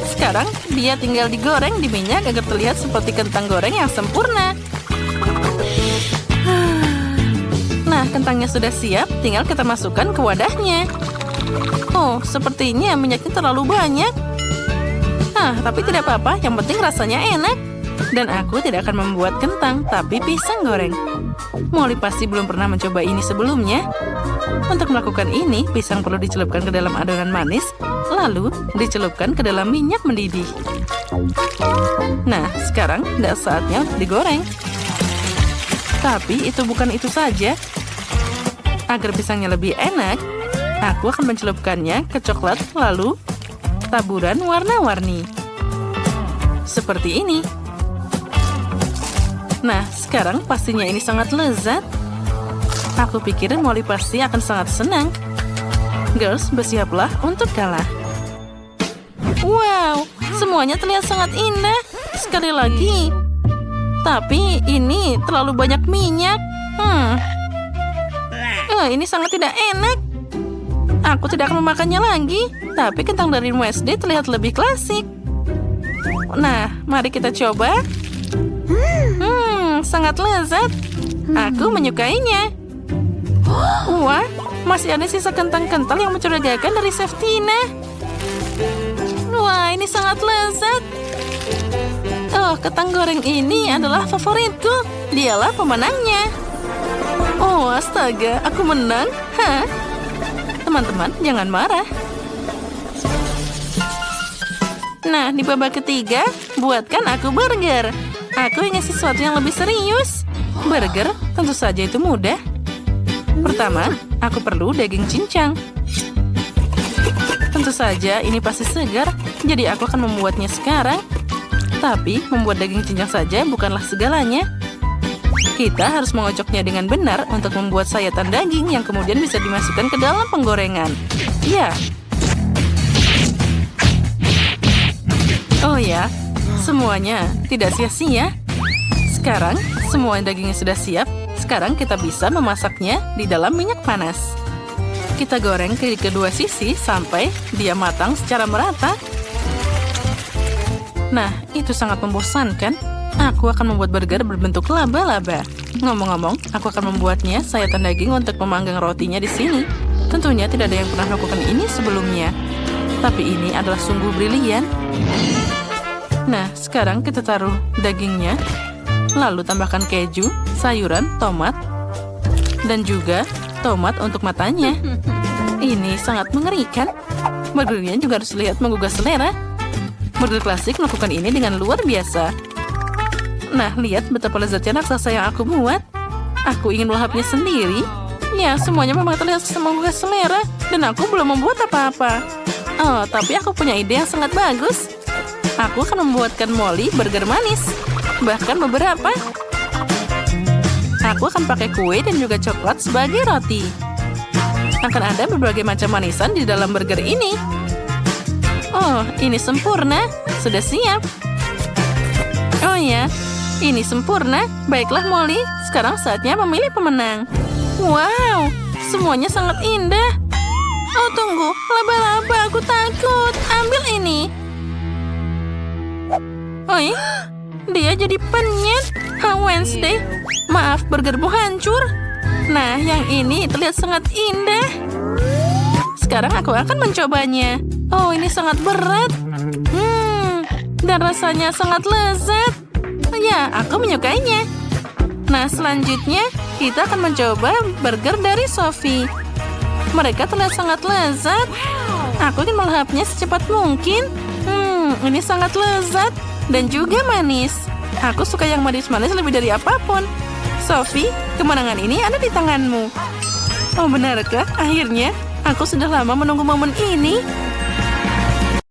Sekarang, dia tinggal digoreng di minyak agar terlihat seperti kentang goreng yang sempurna. Nah, kentangnya sudah siap, tinggal kita masukkan ke wadahnya. Oh, sepertinya minyaknya terlalu banyak. Tapi tidak apa-apa, yang penting rasanya enak. Dan aku tidak akan membuat kentang, tapi pisang goreng. Molly pasti belum pernah mencoba ini sebelumnya. Untuk melakukan ini, pisang perlu dicelupkan ke dalam adonan manis, lalu dicelupkan ke dalam minyak mendidih. Nah, sekarang sudah saatnya digoreng. Tapi itu bukan itu saja. Agar pisangnya lebih enak, aku akan mencelupkannya ke coklat, lalu taburan warna-warni. Seperti ini. Nah, sekarang pastinya ini sangat lezat. Aku pikir Molly pasti akan sangat senang. Girls, bersiaplah untuk kalah. Wow, semuanya terlihat sangat indah. Sekali lagi. Tapi ini terlalu banyak minyak. Ini sangat tidak enak. Aku tidak akan memakannya lagi. Tapi kentang dari Wednesday terlihat lebih klasik. Nah, mari kita coba. Sangat lezat. Aku menyukainya. Wah, masih ada sisa kentang kental yang mencurigakan dari Chef Tina. Wah, ini sangat lezat. Oh, kentang goreng ini adalah favoritku. Dialah pemenangnya. Oh, astaga, aku menang. Teman-teman, jangan marah. Nah, di babak ketiga, buatkan aku burger. Aku ingin sesuatu yang lebih serius. Burger, tentu saja itu mudah. Pertama, aku perlu daging cincang. Tentu saja ini pasti segar. Jadi aku akan membuatnya sekarang. Tapi membuat daging cincang saja bukanlah segalanya. Kita harus mengocoknya dengan benar untuk membuat sayatan daging yang kemudian bisa dimasukkan ke dalam penggorengan. Ya. Oh ya, semuanya tidak sia-sia. Sekarang, semua dagingnya sudah siap. Sekarang kita bisa memasaknya di dalam minyak panas. Kita goreng ke kedua sisi sampai dia matang secara merata. Nah, itu sangat membosankan. Aku akan membuat burger berbentuk laba-laba. Ngomong-ngomong, aku akan membuatnya sayatan daging untuk memanggang rotinya di sini. Tentunya tidak ada yang pernah melakukan ini sebelumnya. Tapi ini adalah sungguh brilian. Nah, sekarang kita taruh dagingnya. Lalu tambahkan keju, sayuran, tomat, dan juga tomat untuk matanya. Ini sangat mengerikan. Burgernya juga harus terlihat menggugah selera. Burger klasik melakukan ini dengan luar biasa. Nah, lihat betapa lezatnya raksasa yang aku buat. Aku ingin melahapnya sendiri. Ya, semuanya memang terlihat menggugah selera. Dan aku belum membuat apa-apa. Oh, tapi aku punya ide yang sangat bagus. Aku akan membuatkan Molly burger manis. Bahkan beberapa. Aku akan pakai kue dan juga coklat sebagai roti. Akan ada berbagai macam manisan di dalam burger ini. Oh, ini sempurna. Sudah siap. Oh ya, ini sempurna. Baiklah Molly, sekarang saatnya memilih pemenang. Wow, semuanya sangat indah. Oh tunggu, laba-laba, aku takut. Ambil ini. Oi, dia jadi penyet. Wednesday, maaf burgermu hancur. Nah, yang ini terlihat sangat indah. Sekarang aku akan mencobanya. Oh, ini sangat berat. Dan rasanya sangat lezat. Ya, aku menyukainya. Nah, selanjutnya kita akan mencoba burger dari Sophie. Mereka terlihat sangat lezat. Aku ingin melahapnya secepat mungkin. Ini sangat lezat dan juga manis. Aku suka yang manis-manis lebih dari apapun. Sophie, kemenangan ini ada di tanganmu. Oh, benarkah? Akhirnya, aku sudah lama menunggu momen ini.